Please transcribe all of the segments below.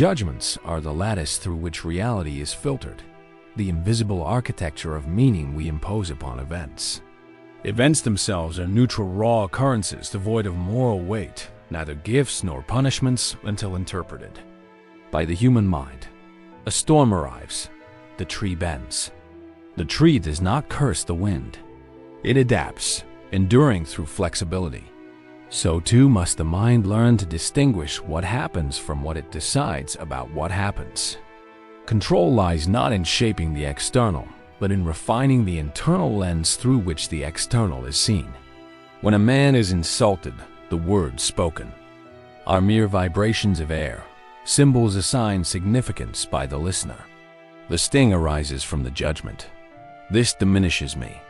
Judgments are the lattice through which reality is filtered, the invisible architecture of meaning we impose upon events. Events themselves are neutral, raw occurrences devoid of moral weight, neither gifts nor punishments until interpreted. By the human mind, a storm arrives, the tree bends. The tree does not curse the wind. It adapts, enduring through flexibility. So too must the mind learn to distinguish what happens from what it decides about what happens. Control lies not in shaping the external, but in refining the internal lens through which the external is seen. When a man is insulted, the words spoken are mere vibrations of air, symbols assigned significance by the listener. The sting arises from the judgment. This diminishes me,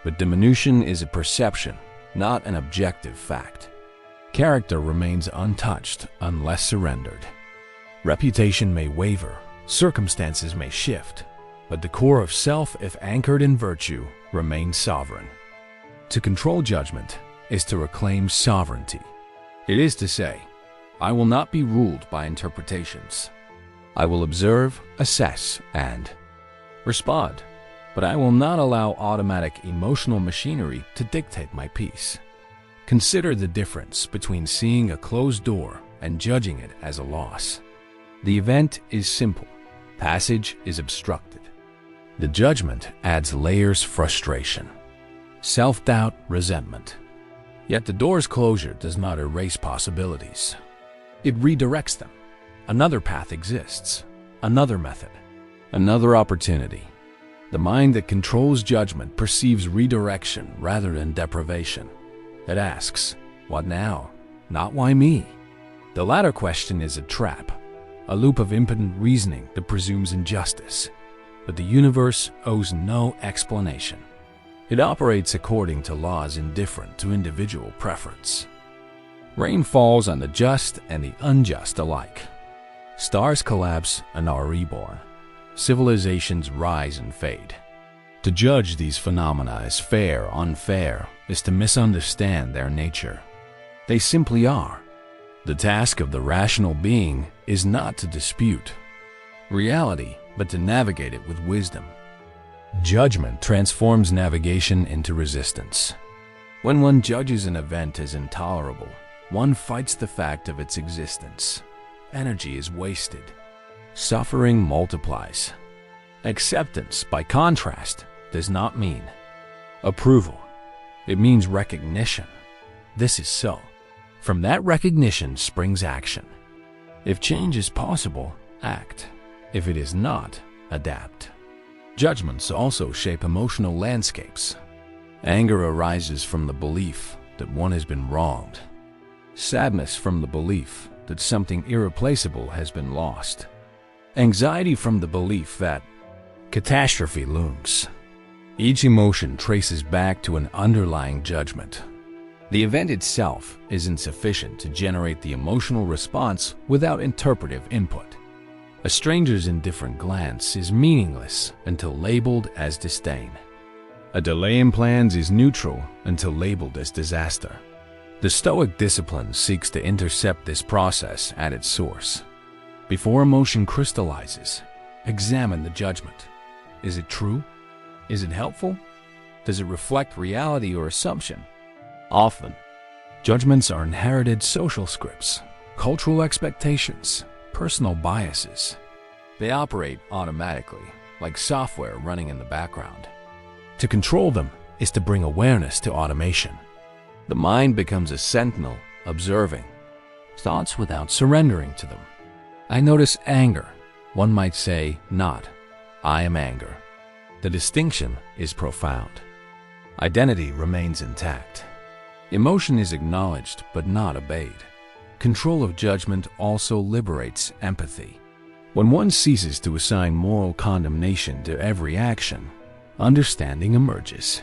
but diminution is a perception, not an objective fact. Character remains untouched unless surrendered. Reputation may waver, circumstances may shift, but the core of self, if anchored in virtue, remains sovereign. To control judgment is to reclaim sovereignty. It is to say, I will not be ruled by interpretations. I will observe, assess, and respond, but I will not allow automatic emotional machinery to dictate my peace. Consider the difference between seeing a closed door and judging it as a loss. The event is simple. Passage is obstructed. The judgment adds layers: frustration, self-doubt, resentment. Yet the door's closure does not erase possibilities. It redirects them. Another path exists, another method, another opportunity. The mind that controls judgment perceives redirection rather than deprivation. It asks, what now? Not why me? The latter question is a trap, a loop of impotent reasoning that presumes injustice. But the universe owes no explanation. It operates according to laws indifferent to individual preference. Rain falls on the just and the unjust alike. Stars collapse and are reborn. Civilizations rise and fade. To judge these phenomena as fair, unfair, is to misunderstand their nature. They simply are. The task of the rational being is not to dispute reality, but to navigate it with wisdom. Judgment transforms navigation into resistance. When one judges an event as intolerable, one fights the fact of its existence. Energy is wasted. Suffering multiplies. Acceptance, by contrast, does not mean approval. It means recognition. This is so. From that recognition springs action. If change is possible, act. If it is not, adapt. Judgments also shape emotional landscapes. Anger arises from the belief that one has been wronged. Sadness from the belief that something irreplaceable has been lost. Anxiety from the belief that catastrophe looms. Each emotion traces back to an underlying judgment. The event itself is insufficient to generate the emotional response without interpretive input. A stranger's indifferent glance is meaningless until labeled as disdain. A delay in plans is neutral until labeled as disaster. The Stoic discipline seeks to intercept this process at its source. Before emotion crystallizes, examine the judgment. Is it true? Is it helpful? Does it reflect reality or assumption? Often, judgments are inherited social scripts, cultural expectations, personal biases. They operate automatically, like software running in the background. To control them is to bring awareness to automation. The mind becomes a sentinel, observing thoughts without surrendering to them. I notice anger. One might say, not, I am anger. The distinction is profound. Identity remains intact. Emotion is acknowledged but not obeyed. Control of judgment also liberates empathy. When one ceases to assign moral condemnation to every action, understanding emerges.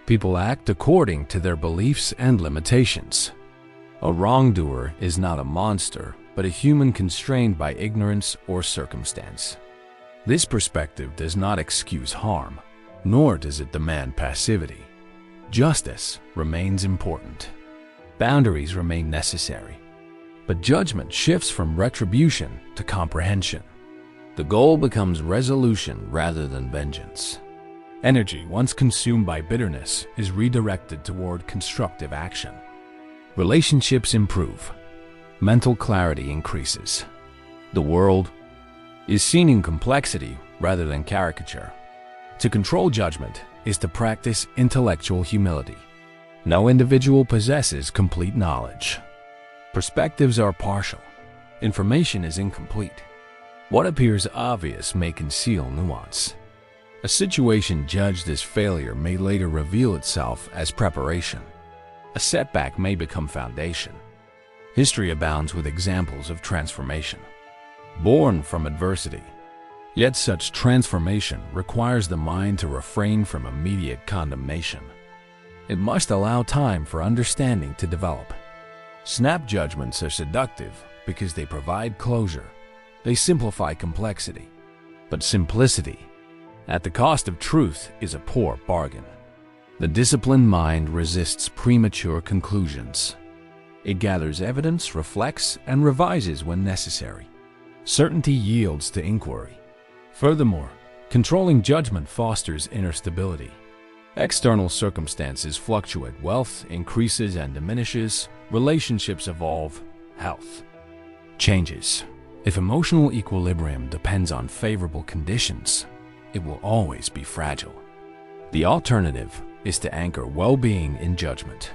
People act according to their beliefs and limitations. A wrongdoer is not a monster, but a human constrained by ignorance or circumstance. This perspective does not excuse harm, nor does it demand passivity. Justice remains important. Boundaries remain necessary. But judgment shifts from retribution to comprehension. The goal becomes resolution rather than vengeance. Energy, once consumed by bitterness, is redirected toward constructive action. Relationships improve. Mental clarity increases. The world is seen in complexity rather than caricature. To control judgment is to practice intellectual humility. No individual possesses complete knowledge. Perspectives are partial. Information is incomplete. What appears obvious may conceal nuance. A situation judged as failure may later reveal itself as preparation. A setback may become foundation. History abounds with examples of transformation, born from adversity. Yet such transformation requires the mind to refrain from immediate condemnation. It must allow time for understanding to develop. Snap judgments are seductive because they provide closure. They simplify complexity. But simplicity, at the cost of truth, is a poor bargain. The disciplined mind resists premature conclusions. It gathers evidence, reflects, and revises when necessary. Certainty yields to inquiry. Furthermore, controlling judgment fosters inner stability. External circumstances fluctuate, wealth increases and diminishes, relationships evolve, health changes. If emotional equilibrium depends on favorable conditions, it will always be fragile. The alternative is to anchor well-being in judgment.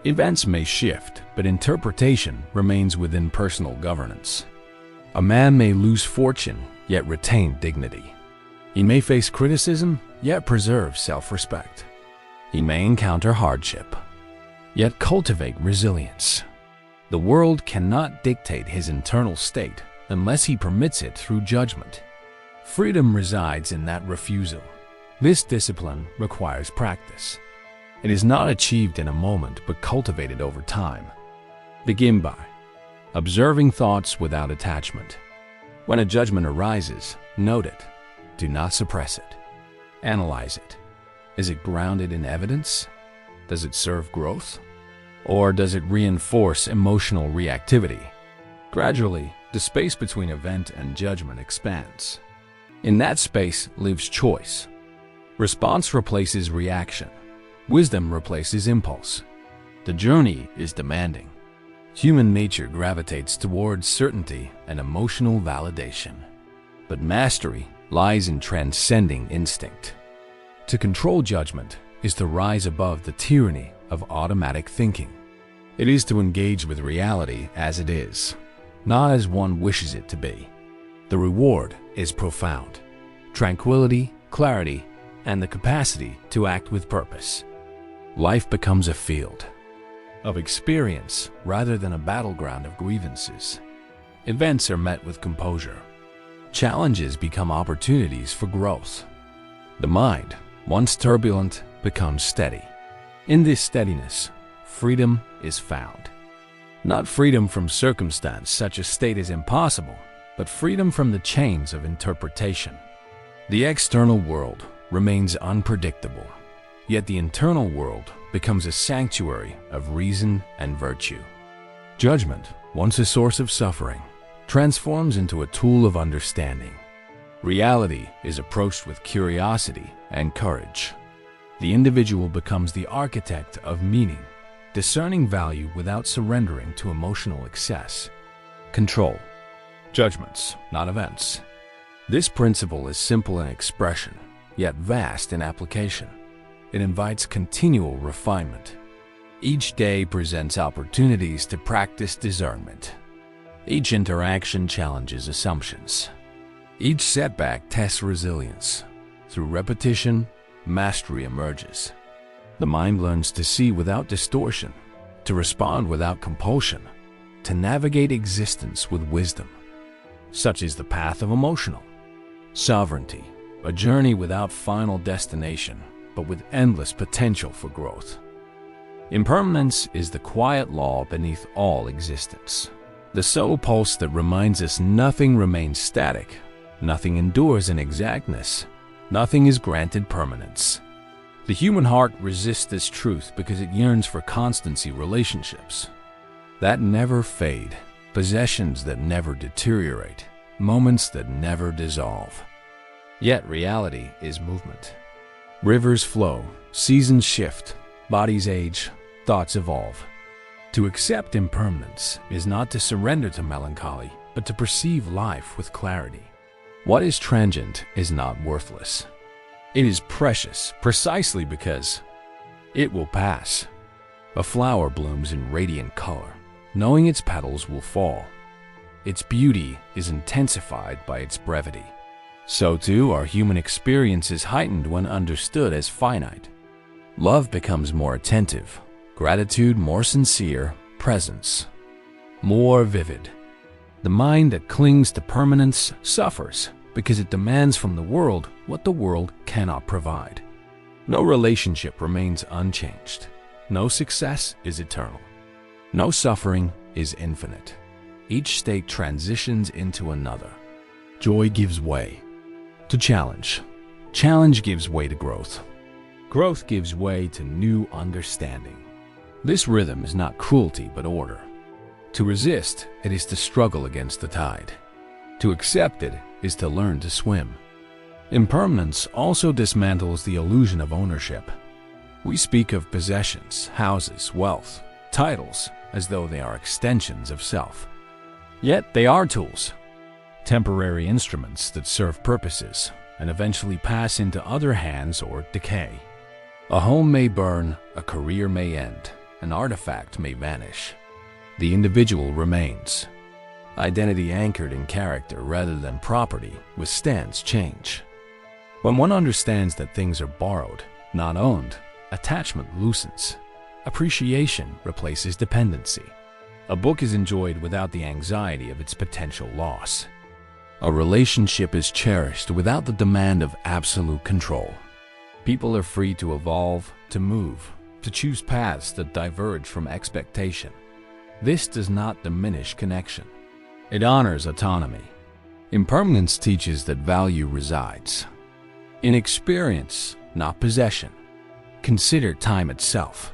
Events may shift, but interpretation remains within personal governance. A man may lose fortune, yet retain dignity. He may face criticism, yet preserve self-respect. He may encounter hardship, yet cultivate resilience. The world cannot dictate his internal state unless he permits it through judgment. Freedom resides in that refusal. This discipline requires practice. It is not achieved in a moment but cultivated over time. Begin by observing thoughts without attachment. When a judgment arises, note it. Do not suppress it. Analyze it. Is it grounded in evidence? Does it serve growth? Or does it reinforce emotional reactivity? Gradually, the space between event and judgment expands. In that space lives choice. Response replaces reaction. Wisdom replaces impulse. The journey is demanding. Human nature gravitates towards certainty and emotional validation. But mastery lies in transcending instinct. To control judgment is to rise above the tyranny of automatic thinking. It is to engage with reality as it is, not as one wishes it to be. The reward is profound: tranquility, clarity, and the capacity to act with purpose. Life becomes a field of experience rather than a battleground of grievances. Events are met with composure. Challenges become opportunities for growth. The mind, once turbulent, becomes steady. In this steadiness, freedom is found. Not freedom from circumstance, such a state is impossible, but freedom from the chains of interpretation. The external world remains unpredictable, yet the internal world becomes a sanctuary of reason and virtue. Judgment, once a source of suffering, transforms into a tool of understanding. Reality is approached with curiosity and courage. The individual becomes the architect of meaning, discerning value without surrendering to emotional excess. Control. Judgments, not events. This principle is simple in expression, yet vast in application. It invites continual refinement. Each day presents opportunities to practice discernment. Each interaction challenges assumptions. Each setback tests resilience. Through repetition, mastery emerges. The mind learns to see without distortion, to respond without compulsion, to navigate existence with wisdom. Such is the path of emotional sovereignty, a journey without final destination, but with endless potential for growth. Impermanence is the quiet law beneath all existence. The subtle pulse that reminds us nothing remains static, nothing endures in exactness, nothing is granted permanence. The human heart resists this truth because it yearns for constancy relationships that never fade, possessions that never deteriorate, moments that never dissolve. Yet reality is movement. Rivers flow, seasons shift, bodies age, thoughts evolve. To accept impermanence is not to surrender to melancholy, but to perceive life with clarity. What is transient is not worthless. It is precious precisely because it will pass. A flower blooms in radiant color, knowing its petals will fall. Its beauty is intensified by its brevity. So too our human experience is heightened when understood as finite. Love becomes more attentive, gratitude more sincere, presence more vivid. The mind that clings to permanence suffers because it demands from the world what the world cannot provide. No relationship remains unchanged. No success is eternal. No suffering is infinite. Each state transitions into another. Joy gives way to challenge. Challenge gives way to growth. Growth gives way to new understanding. This rhythm is not cruelty but order. To resist it is to struggle against the tide. To accept it is to learn to swim. Impermanence also dismantles the illusion of ownership. We speak of possessions, houses, wealth, titles, as though they are extensions of self. Yet they are tools, temporary instruments that serve purposes and eventually pass into other hands or decay. A home may burn, a career may end, an artifact may vanish. The individual remains. Identity anchored in character rather than property withstands change. When one understands that things are borrowed, not owned, attachment loosens. Appreciation replaces dependency. A book is enjoyed without the anxiety of its potential loss. A relationship is cherished without the demand of absolute control. People are free to evolve, to move, to choose paths that diverge from expectation. This does not diminish connection. It honors autonomy. Impermanence teaches that value resides in experience, not possession. Consider time itself.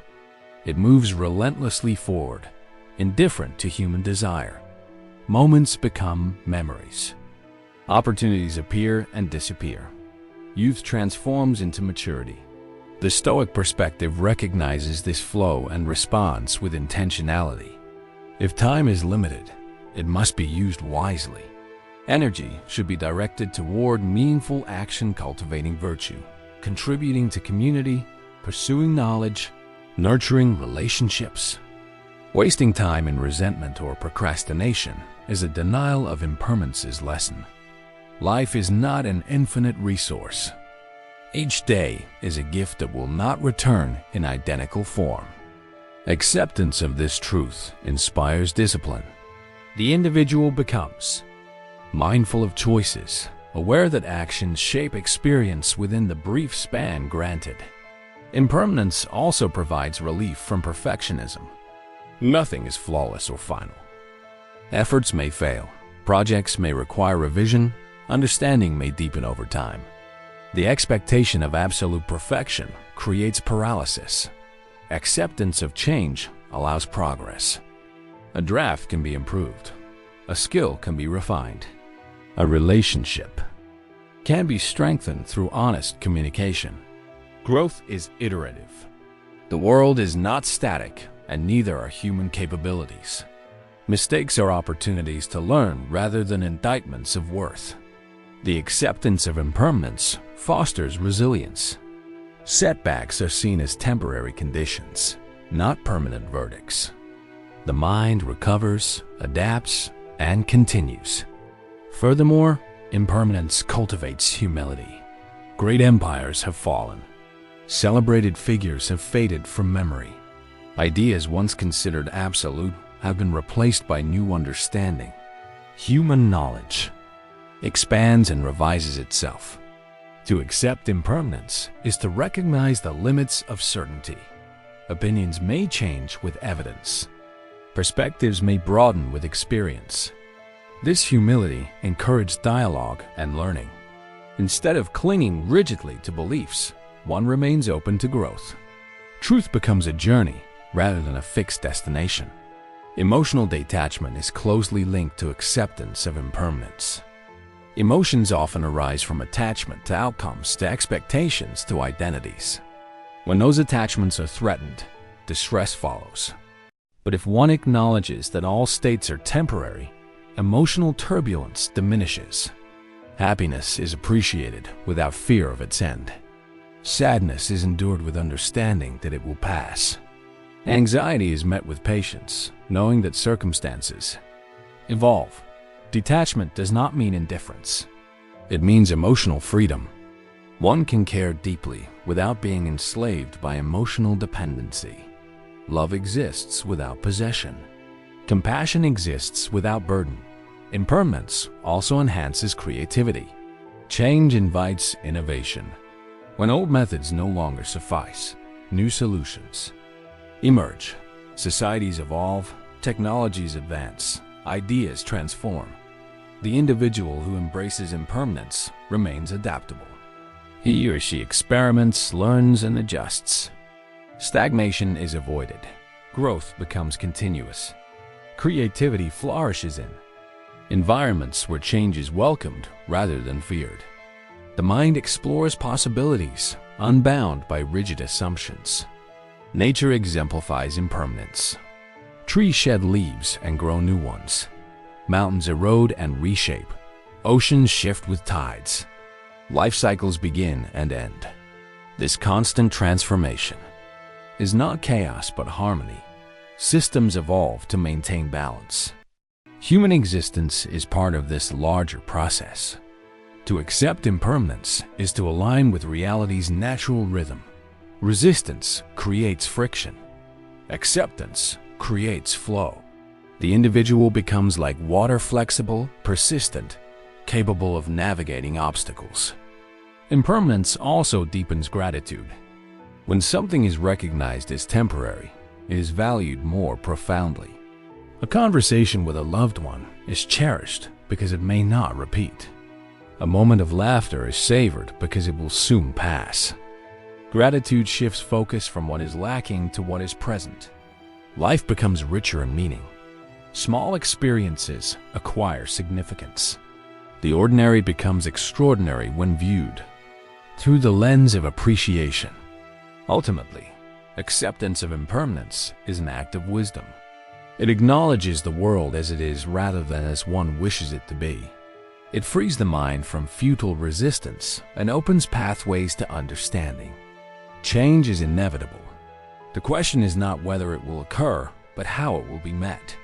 It moves relentlessly forward, indifferent to human desire. Moments become memories. Opportunities appear and disappear. Youth transforms into maturity. The Stoic perspective recognizes this flow and responds with intentionality. If time is limited, it must be used wisely. Energy should be directed toward meaningful action, cultivating virtue, contributing to community, pursuing knowledge, nurturing relationships. Wasting time in resentment or procrastination is a denial of impermanence's lesson. Life is not an infinite resource. Each day is a gift that will not return in identical form. Acceptance of this truth inspires discipline. The individual becomes mindful of choices, aware that actions shape experience within the brief span granted. Impermanence also provides relief from perfectionism. Nothing is flawless or final. Efforts may fail, projects may require revision, understanding may deepen over time. The expectation of absolute perfection creates paralysis. Acceptance of change allows progress. A draft can be improved. A skill can be refined. A relationship can be strengthened through honest communication. Growth is iterative. The world is not static, and neither are human capabilities. Mistakes are opportunities to learn rather than indictments of worth. The acceptance of impermanence fosters resilience. Setbacks are seen as temporary conditions, not permanent verdicts. The mind recovers, adapts, and continues. Furthermore, impermanence cultivates humility. Great empires have fallen. Celebrated figures have faded from memory. Ideas once considered absolute have been replaced by new understanding. Human knowledge expands and revises itself. To accept impermanence is to recognize the limits of certainty. Opinions may change with evidence. Perspectives may broaden with experience. This humility encourages dialogue and learning. Instead of clinging rigidly to beliefs, one remains open to growth. Truth becomes a journey rather than a fixed destination. Emotional detachment is closely linked to acceptance of impermanence. Emotions often arise from attachment to outcomes, to expectations, to identities. When those attachments are threatened, distress follows. But if one acknowledges that all states are temporary, emotional turbulence diminishes. Happiness is appreciated without fear of its end. Sadness is endured with understanding that it will pass. Anxiety is met with patience, knowing that circumstances evolve. Detachment does not mean indifference. It means emotional freedom. One can care deeply without being enslaved by emotional dependency. Love exists without possession. Compassion exists without burden. Impermanence also enhances creativity. Change invites innovation. When old methods no longer suffice, new solutions emerge. Societies evolve, technologies advance, ideas transform. The individual who embraces impermanence remains adaptable. He or she experiments, learns, and adjusts. Stagnation is avoided. Growth becomes continuous. Creativity flourishes in environments where change is welcomed rather than feared. The mind explores possibilities, unbound by rigid assumptions. Nature exemplifies impermanence. Trees shed leaves and grow new ones. Mountains erode and reshape. Oceans shift with tides. Life cycles begin and end. This constant transformation is not chaos but harmony. Systems evolve to maintain balance. Human existence is part of this larger process. To accept impermanence is to align with reality's natural rhythm. Resistance creates friction. Acceptance creates flow. The individual becomes like water, flexible, persistent, capable of navigating obstacles. Impermanence also deepens gratitude. When something is recognized as temporary, it is valued more profoundly. A conversation with a loved one is cherished because it may not repeat. A moment of laughter is savored because it will soon pass. Gratitude shifts focus from what is lacking to what is present. Life becomes richer in meaning. Small experiences acquire significance. The ordinary becomes extraordinary when viewed through the lens of appreciation. Ultimately, acceptance of impermanence is an act of wisdom. It acknowledges the world as it is rather than as one wishes it to be. It frees the mind from futile resistance and opens pathways to understanding. Change is inevitable. The question is not whether it will occur, but how it will be met.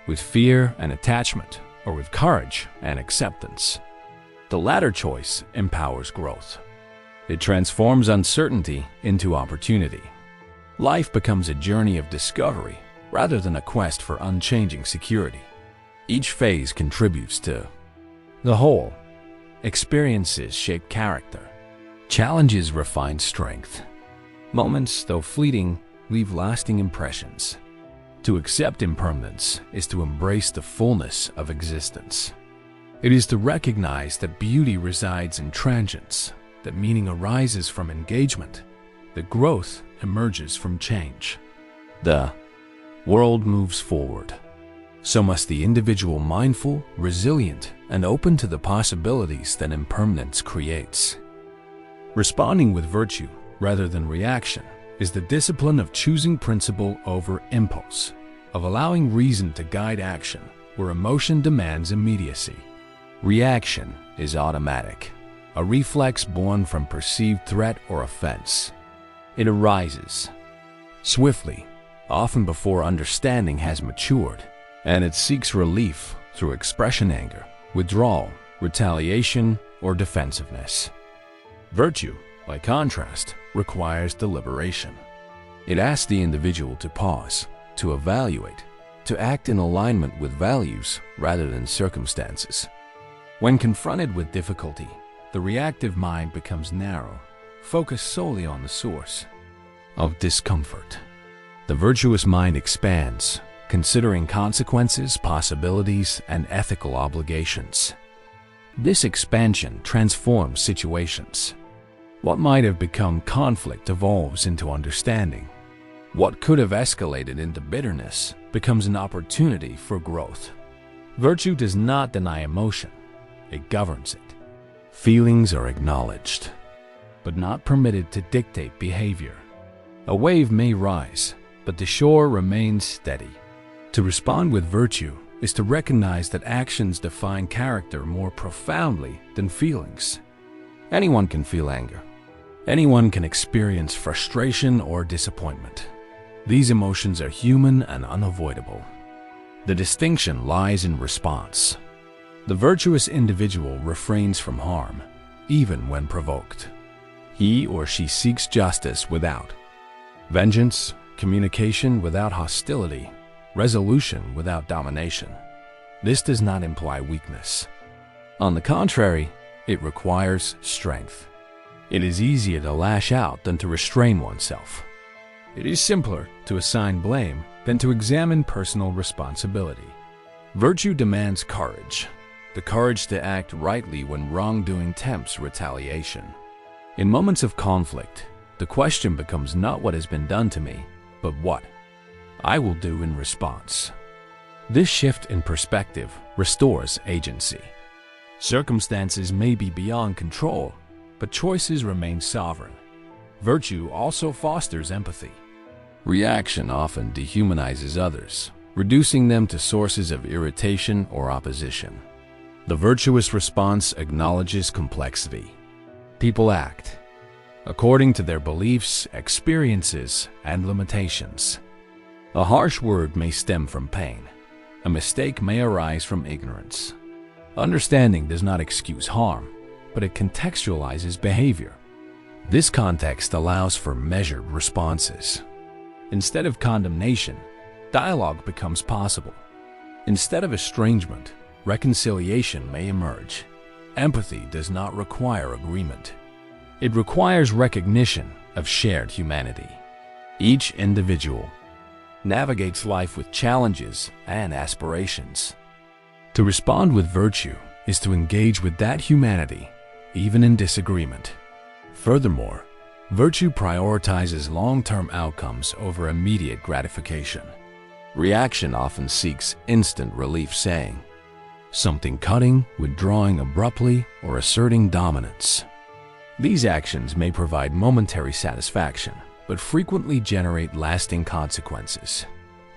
With fear and attachment, or with courage and acceptance. The latter choice empowers growth. It transforms uncertainty into opportunity. Life becomes a journey of discovery rather than a quest for unchanging security. Each phase contributes to the whole. Experiences shape character. Challenges refine strength. Moments, though fleeting, leave lasting impressions. To accept impermanence is to embrace the fullness of existence. It is to recognize that beauty resides in transience, that meaning arises from engagement, that growth emerges from change. The world moves forward. So must the individual mindful, resilient, and open to the possibilities that impermanence creates. Responding with virtue rather than reaction is the discipline of choosing principle over impulse, of allowing reason to guide action where emotion demands immediacy. Reaction is automatic, a reflex born from perceived threat or offense. It arises swiftly, often before understanding has matured, and it seeks relief through expression, anger, withdrawal, retaliation, or defensiveness. Virtue, by contrast, requires deliberation. It asks the individual to pause, to evaluate, to act in alignment with values rather than circumstances. When confronted with difficulty, the reactive mind becomes narrow, focused solely on the source of discomfort. The virtuous mind expands, considering consequences, possibilities, and ethical obligations. This expansion transforms situations. What might have become conflict evolves into understanding. What could have escalated into bitterness becomes an opportunity for growth. Virtue does not deny emotion, it governs it. Feelings are acknowledged, but not permitted to dictate behavior. A wave may rise, but the shore remains steady. To respond with virtue is to recognize that actions define character more profoundly than feelings. Anyone can feel anger. Anyone can experience frustration or disappointment. These emotions are human and unavoidable. The distinction lies in response. The virtuous individual refrains from harm, even when provoked. He or she seeks justice without vengeance, communication without hostility, resolution without domination. This does not imply weakness. On the contrary, it requires strength. It is easier to lash out than to restrain oneself. It is simpler to assign blame than to examine personal responsibility. Virtue demands courage, the courage to act rightly when wrongdoing tempts retaliation. In moments of conflict, the question becomes not what has been done to me, but what I will do in response. This shift in perspective restores agency. Circumstances may be beyond control, but choices remain sovereign. Virtue also fosters empathy. Reaction often dehumanizes others, reducing them to sources of irritation or opposition. The virtuous response acknowledges complexity. People act according to their beliefs, experiences, and limitations. A harsh word may stem from pain. A mistake may arise from ignorance. Understanding does not excuse harm, but it contextualizes behavior. This context allows for measured responses. Instead of condemnation, dialogue becomes possible. Instead of estrangement, reconciliation may emerge. Empathy does not require agreement. It requires recognition of shared humanity. Each individual navigates life with challenges and aspirations. To respond with virtue is to engage with that humanity, even in disagreement. Furthermore, virtue prioritizes long-term outcomes over immediate gratification. Reaction often seeks instant relief, saying something cutting, withdrawing abruptly, or asserting dominance. These actions may provide momentary satisfaction, but frequently generate lasting consequences.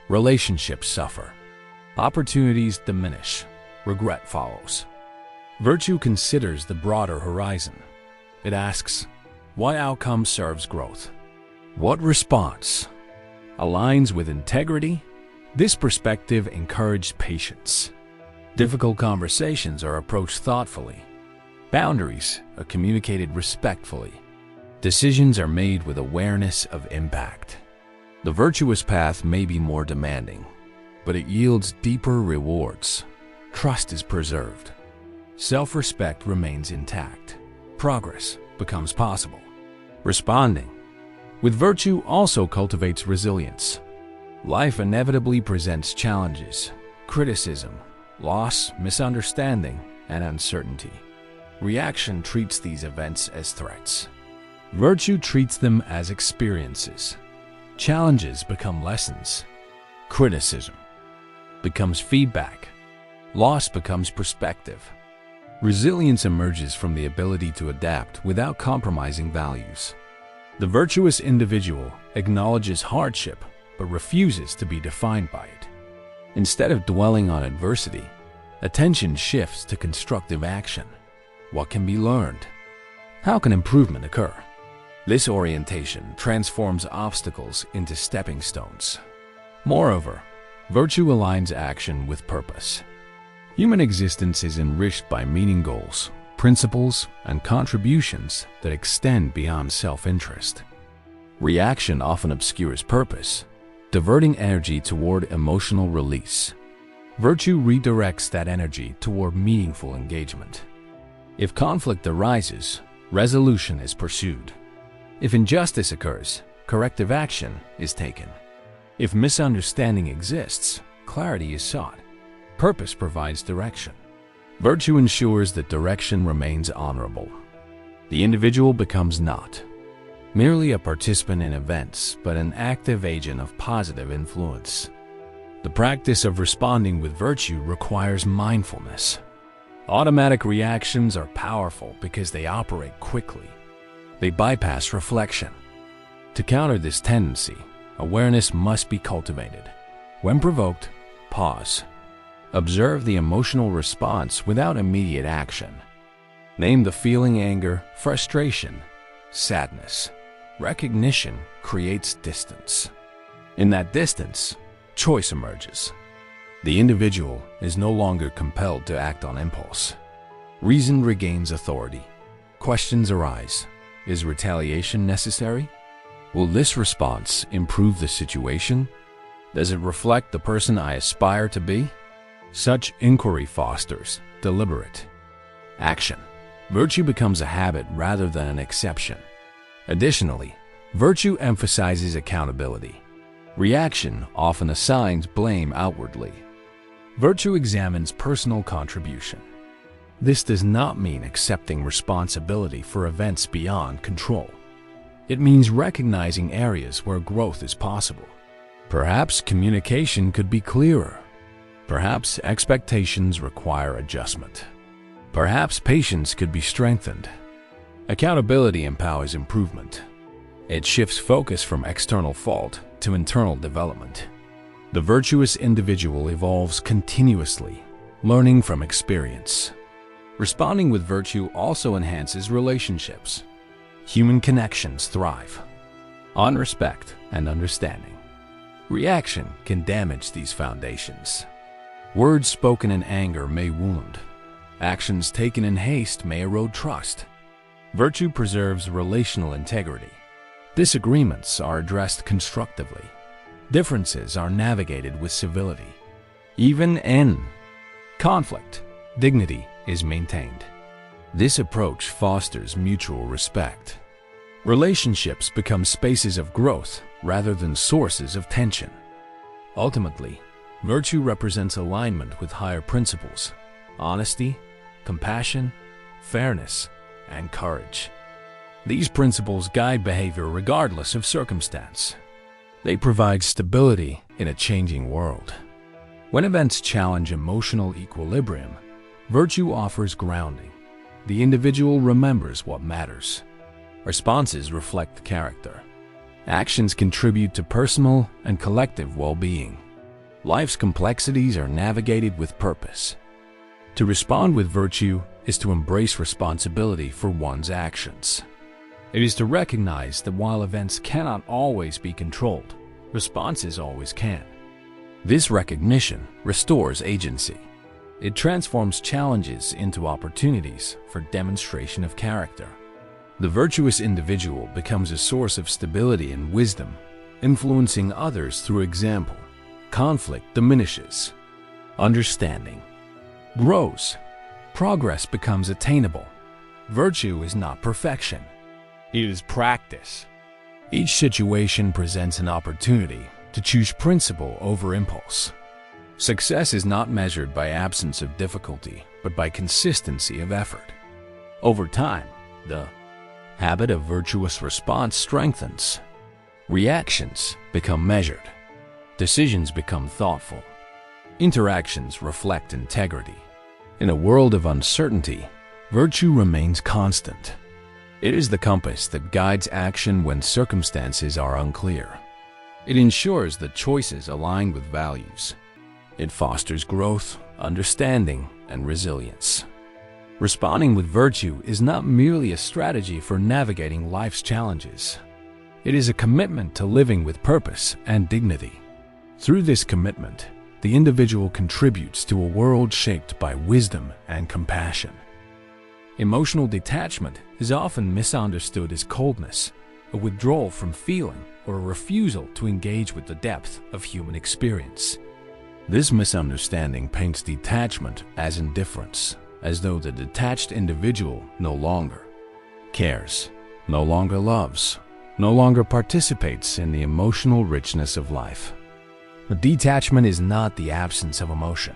Relationships suffer. Opportunities diminish. Regret follows. Virtue considers the broader horizon. It asks, what outcome serves growth? What response aligns with integrity? This perspective encourages patience. Difficult conversations are approached thoughtfully. Boundaries are communicated respectfully. Decisions are made with awareness of impact. The virtuous path may be more demanding, but it yields deeper rewards. Trust is preserved. Self-respect remains intact. Progress becomes possible. Responding with virtue also cultivates resilience. Life inevitably presents challenges, criticism, loss, misunderstanding, and uncertainty. Reaction treats these events as threats. Virtue treats them as experiences. Challenges become lessons. Criticism becomes feedback. Loss becomes perspective. Resilience emerges from the ability to adapt without compromising values. The virtuous individual acknowledges hardship but refuses to be defined by it. Instead of dwelling on adversity, attention shifts to constructive action. What can be learned? How can improvement occur? This orientation transforms obstacles into stepping stones. Moreover, virtue aligns action with purpose. Human existence is enriched by meaning, goals, principles, and contributions that extend beyond self-interest. Reaction often obscures purpose, diverting energy toward emotional release. Virtue redirects that energy toward meaningful engagement. If conflict arises, resolution is pursued. If injustice occurs, corrective action is taken. If misunderstanding exists, clarity is sought. Purpose provides direction. Virtue ensures that direction remains honorable. The individual becomes not merely a participant in events, but an active agent of positive influence. The practice of responding with virtue requires mindfulness. Automatic reactions are powerful because they operate quickly. They bypass reflection. To counter this tendency, awareness must be cultivated. When provoked, pause. Observe the emotional response without immediate action. Name the feeling: anger, frustration, sadness. Recognition creates distance. In that distance, choice emerges. The individual is no longer compelled to act on impulse. Reason regains authority. Questions arise. Is retaliation necessary? Will this response improve the situation? Does it reflect the person I aspire to be? Such inquiry fosters deliberate action. Virtue becomes a habit rather than an exception. Additionally, virtue emphasizes accountability. Reaction often assigns blame outwardly. Virtue examines personal contribution. This does not mean accepting responsibility for events beyond control. It means recognizing areas where growth is possible. Perhaps communication could be clearer. Perhaps expectations require adjustment. Perhaps patience could be strengthened. Accountability empowers improvement. It shifts focus from external fault to internal development. The virtuous individual evolves continuously, learning from experience. Responding with virtue also enhances relationships. Human connections thrive on respect and understanding. Reaction can damage these foundations. Words spoken in anger may wound. Actions taken in haste may erode trust. Virtue preserves relational integrity. Disagreements are addressed constructively. Differences are navigated with civility. Even in conflict, dignity is maintained. This approach fosters mutual respect. Relationships become spaces of growth rather than sources of tension. Ultimately, virtue represents alignment with higher principles: honesty, compassion, fairness, and courage. These principles guide behavior regardless of circumstance. They provide stability in a changing world. When events challenge emotional equilibrium, virtue offers grounding. The individual remembers what matters. Responses reflect character. Actions contribute to personal and collective well-being. Life's complexities are navigated with purpose. To respond with virtue is to embrace responsibility for one's actions. It is to recognize that while events cannot always be controlled, responses always can. This recognition restores agency. It transforms challenges into opportunities for demonstration of character. The virtuous individual becomes a source of stability and wisdom, influencing others through example. Conflict diminishes. Understanding grows. Progress becomes attainable. Virtue is not perfection. It is practice. Each situation presents an opportunity to choose principle over impulse. Success is not measured by absence of difficulty, but by consistency of effort. Over time, the habit of virtuous response strengthens. Reactions become measured. Decisions become thoughtful. Interactions reflect integrity. In a world of uncertainty, virtue remains constant. It is the compass that guides action when circumstances are unclear. It ensures that choices align with values. It fosters growth, understanding, and resilience. Responding with virtue is not merely a strategy for navigating life's challenges. It is a commitment to living with purpose and dignity. Through this commitment, the individual contributes to a world shaped by wisdom and compassion. Emotional detachment is often misunderstood as coldness, a withdrawal from feeling, or a refusal to engage with the depth of human experience. This misunderstanding paints detachment as indifference, as though the detached individual no longer cares, no longer loves, no longer participates in the emotional richness of life. But detachment is not the absence of emotion.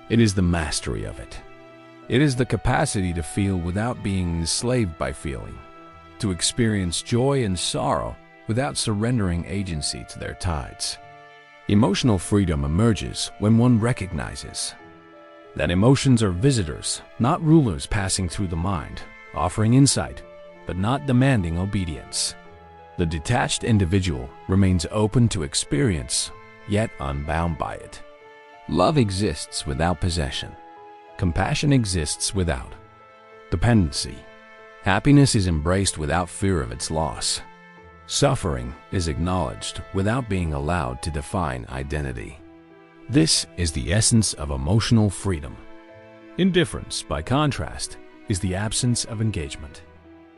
It is the mastery of it. It is the capacity to feel without being enslaved by feeling, to experience joy and sorrow without surrendering agency to their tides. Emotional freedom emerges when one recognizes that emotions are visitors, not rulers passing through the mind, offering insight, but not demanding obedience. The detached individual remains open to experience, yet unbound by it. Love exists without possession. Compassion exists without dependency. Happiness is embraced without fear of its loss. Suffering is acknowledged without being allowed to define identity. This is the essence of emotional freedom. Indifference, by contrast, is the absence of engagement.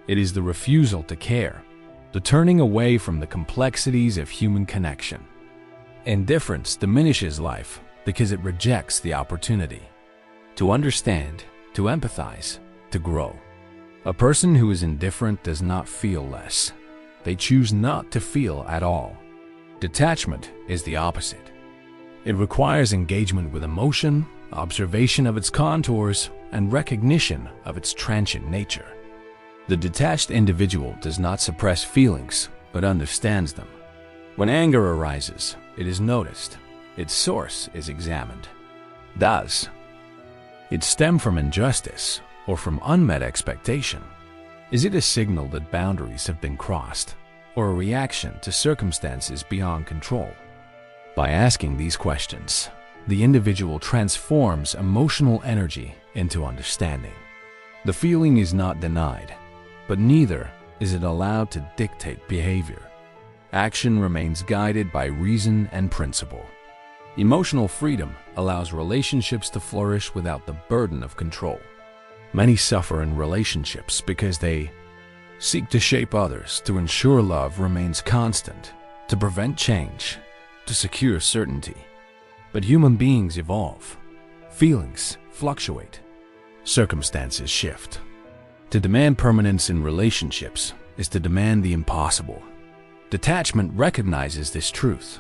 It is the refusal to care, the turning away from the complexities of human connection. Indifference diminishes life because it rejects the opportunity to understand, to empathize, to grow. A person who is indifferent does not feel less. They choose not to feel at all. Detachment is the opposite. It requires engagement with emotion, observation of its contours, and recognition of its transient nature. The detached individual does not suppress feelings, but understands them. When anger arises, it is noticed. Its source is examined. Does it stem from injustice or from unmet expectation? Is it a signal that boundaries have been crossed, or a reaction to circumstances beyond control? By asking these questions, the individual transforms emotional energy into understanding. The feeling is not denied, but neither is it allowed to dictate behavior. Action remains guided by reason and principle. Emotional freedom allows relationships to flourish without the burden of control. Many suffer in relationships because they seek to shape others to ensure love remains constant, to prevent change, to secure certainty. But human beings evolve. Feelings fluctuate. Circumstances shift. To demand permanence in relationships is to demand the impossible. Detachment recognizes this truth.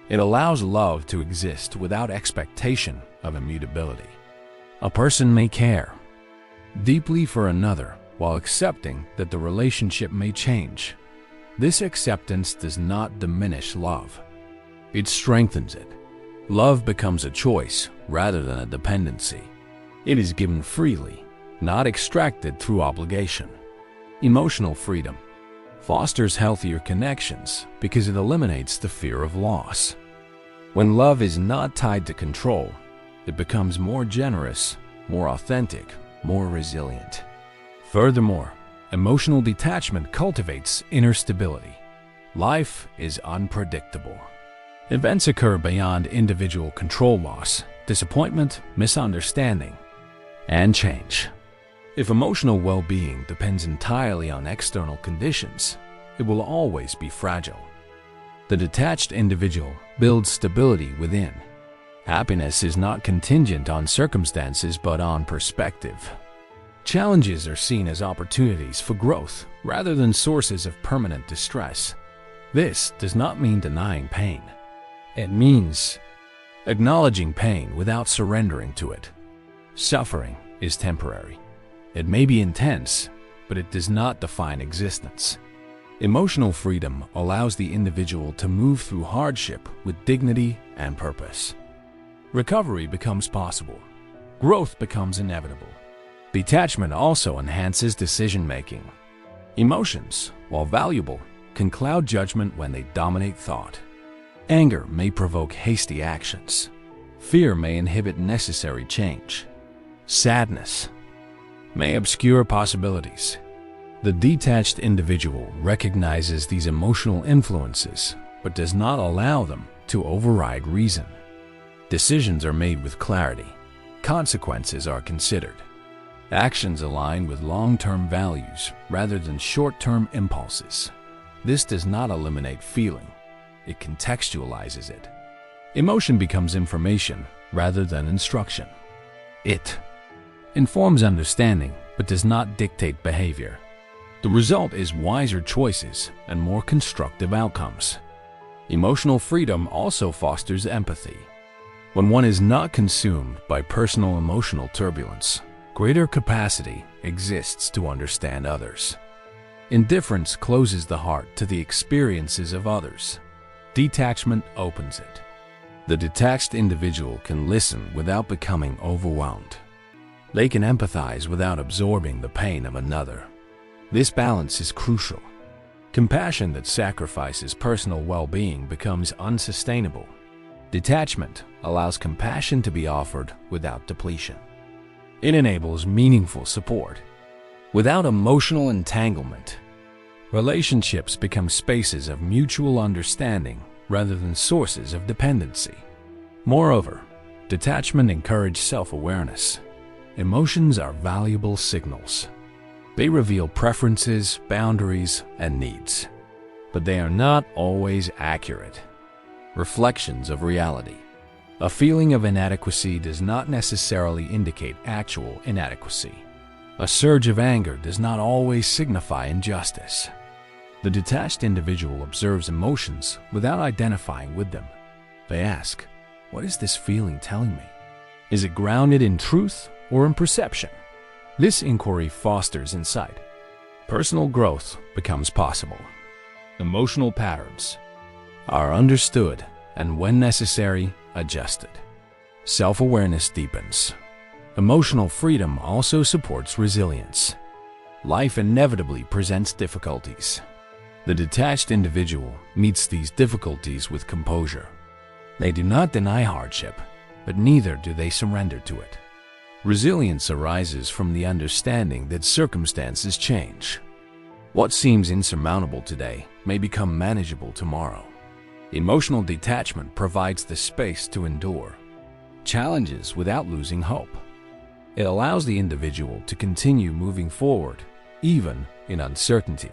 It allows love to exist without expectation of immutability. A person may care deeply for another while accepting that the relationship may change. This acceptance does not diminish love. It strengthens it. Love becomes a choice rather than a dependency. It is given freely, not extracted through obligation. Emotional freedom fosters healthier connections because it eliminates the fear of loss. When love is not tied to control, it becomes more generous, more authentic, more resilient. Furthermore, emotional detachment cultivates inner stability. Life is unpredictable. Events occur beyond individual control loss, disappointment, misunderstanding, and change. If emotional well-being depends entirely on external conditions, it will always be fragile. The detached individual builds stability within. Happiness is not contingent on circumstances but on perspective. Challenges are seen as opportunities for growth rather than sources of permanent distress. This does not mean denying pain. It means acknowledging pain without surrendering to it. Suffering is temporary. It may be intense, but it does not define existence. Emotional freedom allows the individual to move through hardship with dignity and purpose. Recovery becomes possible. Growth becomes inevitable. Detachment also enhances decision-making. Emotions, while valuable, can cloud judgment when they dominate thought. Anger may provoke hasty actions. Fear may inhibit necessary change. Sadness may obscure possibilities. The detached individual recognizes these emotional influences, but does not allow them to override reason. Decisions are made with clarity. Consequences are considered. Actions align with long-term values rather than short-term impulses. This does not eliminate feeling. It contextualizes it. Emotion becomes information rather than instruction. It informs understanding but does not dictate behavior. The result is wiser choices and more constructive outcomes. Emotional freedom also fosters empathy. When one is not consumed by personal emotional turbulence, greater capacity exists to understand others. Indifference closes the heart to the experiences of others. Detachment opens it. The detached individual can listen without becoming overwhelmed. They can empathize without absorbing the pain of another. This balance is crucial. Compassion that sacrifices personal well-being becomes unsustainable. Detachment allows compassion to be offered without depletion. It enables meaningful support. Without emotional entanglement, relationships become spaces of mutual understanding rather than sources of dependency. Moreover, detachment encourages self-awareness. Emotions are valuable signals. They reveal preferences, boundaries, and needs. But they are not always accurate reflections of reality. A feeling of inadequacy does not necessarily indicate actual inadequacy. A surge of anger does not always signify injustice. The detached individual observes emotions without identifying with them. They ask, "What is this feeling telling me? Is it grounded in truth or in perception?" This inquiry fosters insight. Personal growth becomes possible. Emotional patterns are understood and, when necessary, adjusted. Self-awareness deepens. Emotional freedom also supports resilience. Life inevitably presents difficulties. The detached individual meets these difficulties with composure. They do not deny hardship, but neither do they surrender to it. Resilience arises from the understanding that circumstances change. What seems insurmountable today may become manageable tomorrow. Emotional detachment provides the space to endure challenges without losing hope. It allows the individual to continue moving forward, even in uncertainty.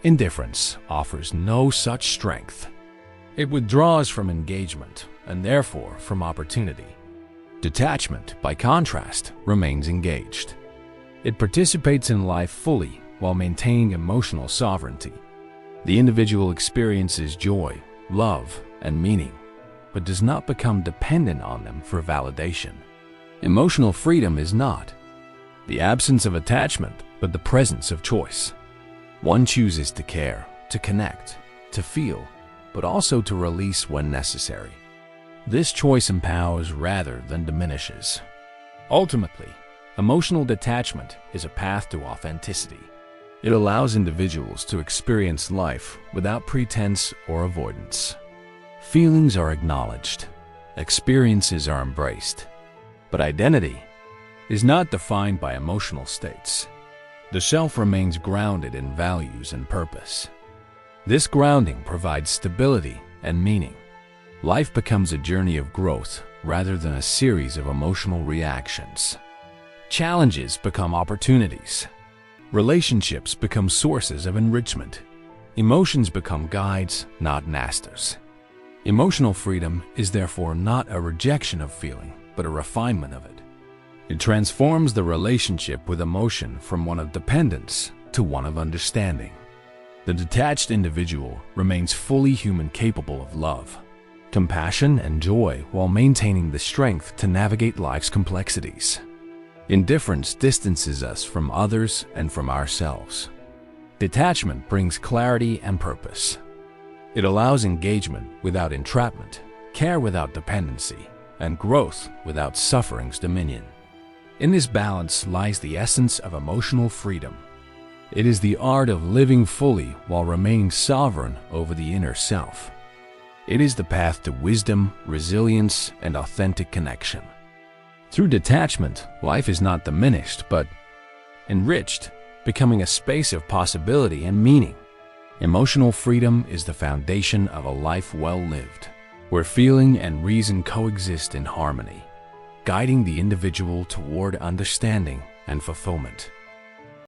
Indifference offers no such strength. It withdraws from engagement and therefore from opportunity. Detachment, by contrast, remains engaged. It participates in life fully while maintaining emotional sovereignty. The individual experiences joy, love, and meaning, but does not become dependent on them for validation. Emotional freedom is not the absence of attachment, but the presence of choice. One chooses to care, to connect, to feel, but also to release when necessary. This choice empowers rather than diminishes. Ultimately, emotional detachment is a path to authenticity. It allows individuals to experience life without pretense or avoidance. Feelings are acknowledged, experiences are embraced, but identity is not defined by emotional states. The self remains grounded in values and purpose. This grounding provides stability and meaning. Life becomes a journey of growth rather than a series of emotional reactions. Challenges become opportunities. Relationships become sources of enrichment. Emotions become guides, not masters. Emotional freedom is therefore not a rejection of feeling, but a refinement of it. It transforms the relationship with emotion from one of dependence to one of understanding. The detached individual remains fully human, capable of love, compassion, and joy while maintaining the strength to navigate life's complexities. Indifference distances us from others and from ourselves. Detachment brings clarity and purpose. It allows engagement without entrapment, care without dependency, and growth without suffering's dominion. In this balance lies the essence of emotional freedom. It is the art of living fully while remaining sovereign over the inner self. It is the path to wisdom, resilience, and authentic connection. Through detachment, life is not diminished, but enriched, becoming a space of possibility and meaning. Emotional freedom is the foundation of a life well lived, where feeling and reason coexist in harmony, guiding the individual toward understanding and fulfillment.